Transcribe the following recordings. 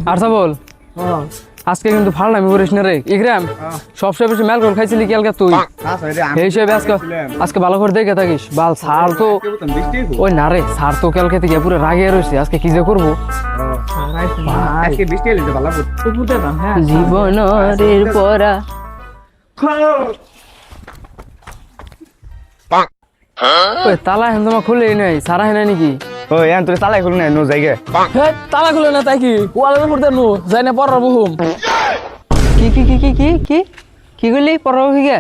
আচ্ছা বল আজকে কিন্তু ফালনামি করিস না রে ইকরাম সবসময় বেশি মেল করে খাইছিলি কি আলকা তুই এই হিসেবে আজকে আজকে ভালো করে দেখে থাকিস বাল সার তো ওই না রে সার তো কালকে থেকে পুরো রাগে রয়েছে আজকে কি যে করবো জীবনের পরা ওই তালা এখন তোমার খুলেই নাই সারা হয় না নাকি ওই এন তোর তালাই খুলে নাই নো জায়গা তালা খুলে না তাই কি ওয়ালের উপর দেন যাই না পড়ার বহুম কি কি কি কি কি কি কি করলি পড়াবো কি গে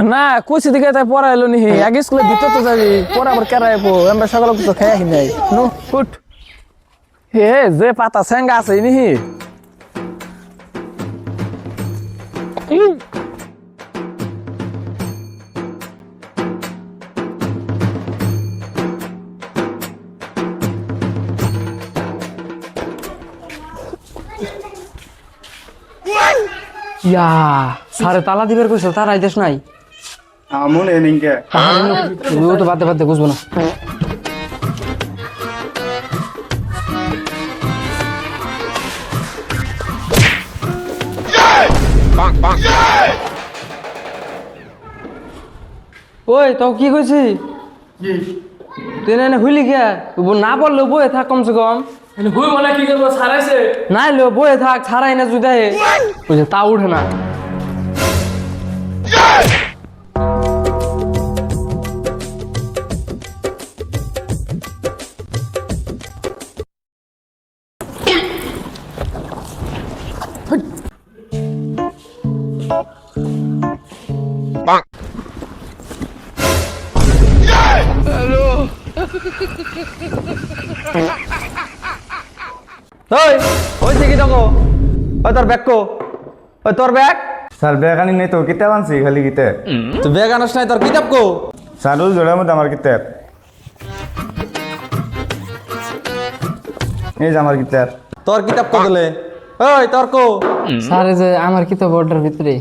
না কুচি দিকে তাই পড়া এলো নি আগে স্কুলে দিতে তো যাবি পড়া আবার কেরাই পো আমরা সকালে কিছু খাই আহি নাই নো ফুট হে যে পাতা সেঙ্গা আছে নিহি ইয়া সারে তালা দিবার কইছো তার আইদেশ নাই মনে নিকে ও তো বাদে বাদে বুঝবো না ওই তো কি কইছি তুই না হইলি কে না বললো বয়ে থাক কমসে কম ভুল বলে কি করবো সারাইছে নাই লো বয়ে থাক ছাড়াই না যদি বুঝে তা উঠে না ওই ওই কি দেখো ওই তোর ব্যাগ কো ওই তোর ব্যাগ স্যার ব্যাগ আনি নাই তো কিতাব আনছি খালি কিতাব তো ব্যাগ আনস নাই তোর কিতাব কো স্যার ওই জোড়ার মধ্যে আমার কিতাব এই যে আমার কিতাব তোর কিতাব কো দিলে ওই তোর কো স্যার যে আমার কি তো বর্ডার ভিতরে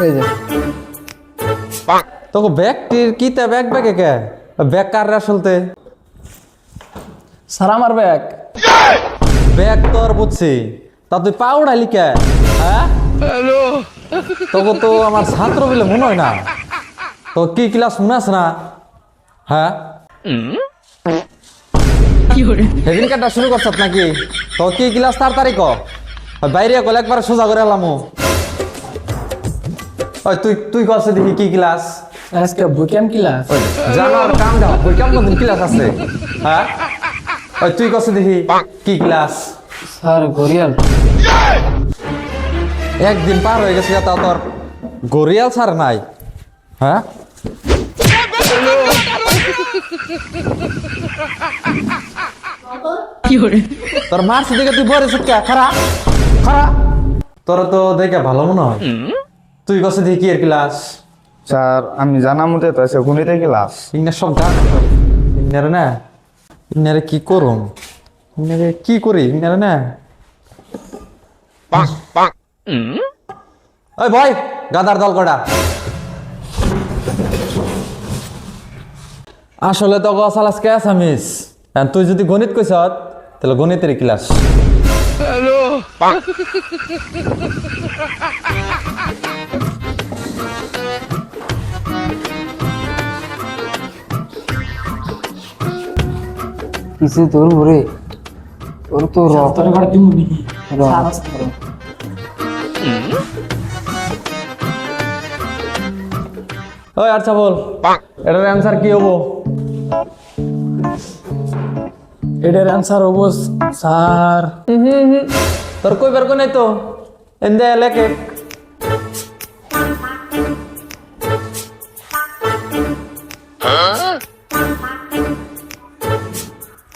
এই যে তোকে ব্যাগটির কিতাব ব্যাগ ব্যাগে কে ব্যাগ কার আসলতে স্যার আমার ব্যাগ ব্যাগ তোর বুঝছি তা তুই পা উড়াইলি কে হ্যাঁ তোকে তো আমার ছাত্র বলে মনে হয় না তো কি ক্লাস মনে আছে না হ্যাঁ সেদিন কাটা শুরু করছ নাকি তো কি ক্লাস তাড়াতাড়ি ক বাইরে কল একবার সোজা করে এলাম ওই তুই তুই কছে দেখি কি ক্লাস আজকে বুকেম ক্লাস জানার কাম দাও বই কেমন ক্লাস আছে হ্যাঁ ওই তুই কছে দেখি কি ক্লাস স্যার গরিয়াল একদিন পার হয়ে গেছে তাও তোর গরিয়াল ছাড় নাই হ্যাঁ তোর মারছি দেখে তুই বরে সুটকা খারা খারা তোর তো দেখে ভালো মনে হয় তুই কছে দেখি কি এর ক্লাস স্যার আমি জানা মতে তো আছে গণিতের ক্লাস ইন্নার সব গান ইন্নারে না ইন্নারে কি করুম ইন্নারে কি করি ইন্নারে না ওই ভাই গাদার দল কটা আসলে তো গসালাস কে আসামিস তুই যদি গণিত কইছ তাহলে গণিতের ক্লাস কিসে তোর ভরে তোর তো তোর ঘরে দিমু নাকি ওই আচ্ছা বল এটার অ্যান্সার কি হবো এটার অ্যান্সার হবো স্যার তোর কই বের নাই তো এন্দে লেখে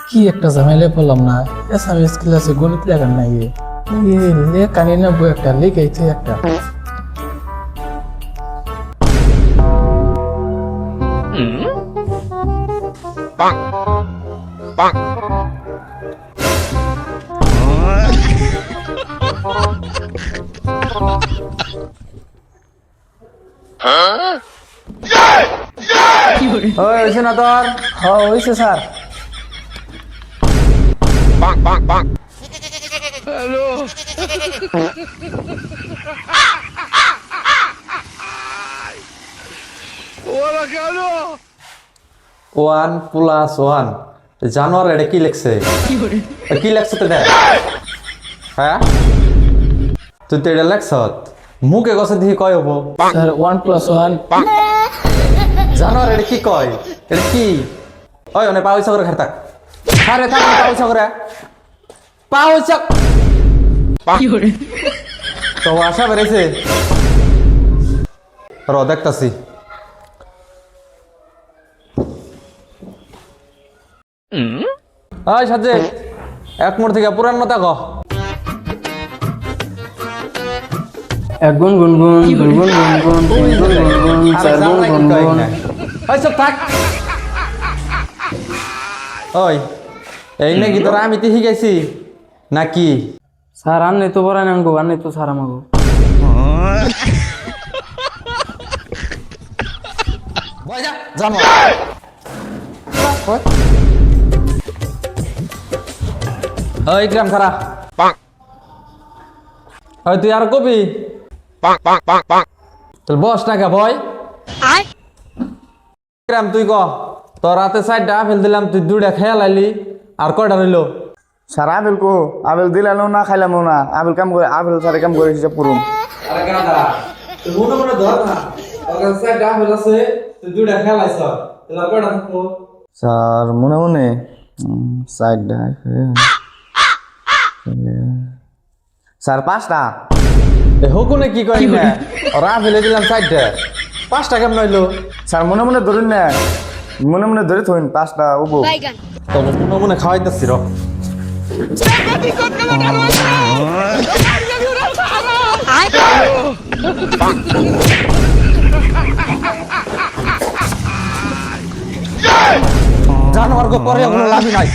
কি একটা ঝামেলা পড়লাম না এসএমএস ক্লাসে গণিত লেখার নাই লেখা নিয়ে না বই একটা লিখাইছে একটা ওই হইছে না তোর হ্যাঁ হয়েছে স্যার ওয়ান প্লাস ওয়ান জানোয়ার এটা কি লেখছে কি লেখছে তো দেখ হ্যাঁ তুই তো এটা লেখছ মুখে গছে দিয়ে কয় হবো স্যার 1+1 জানোয়ার এটা কি কয় এটা কি ওই অনেক পাউছা করে খার থাক আরে থাক পাউছা করে পাউছা তো আশা বেড়েছে র দেখতাছি ওই সাজে এক মোড় থেকে পুরান মতো কহ এক গুণ গুণ গুণ দুই গুণ গুণ গুণ তিন গুণ গুণ গুণ চার গুণ গুণ গুণ ওই সব থাক ওই এই নাকি তোরা আমি তো শিখাইছি নাকি স্যার আর নেই তো পড়াই নাঙ্গো আর নেই তো স্যার আমাগো জানো ওই গ্রাম খারা ওই তুই আর কবি তোর বস না কে ভয় গ্রাম তুই ক তোর রাতে 4টা আপেল দিলাম তুই 2টা খেয়াল আইলি আর কয়টা রইল স্যার আপেল কো আপেল দিলাম না খাইলাম না আপেল কাম করে আপেল স্যার কাম করে হিসাব করুন আরে গ্রাম খারা তুই মনে মনে ধর না তোর কাছে 4টা আপেল আছে তুই 2টা খেয়াল আইছ তাহলে আর কয়টা থাকবো স্যার মনে মনে সাইডটা স্যার 5টা এ হকুনে কি কই না ওরা আপেল দিলাম 4টা 5টা কেমন হইলো স্যার মনে মনে ধরুন না মনে মনে ধরে থইন 5টা উবো তবে মনে মনে খাওয়াইতেছি র জানোয়ার গো পরে ওগুলো লাভই নাই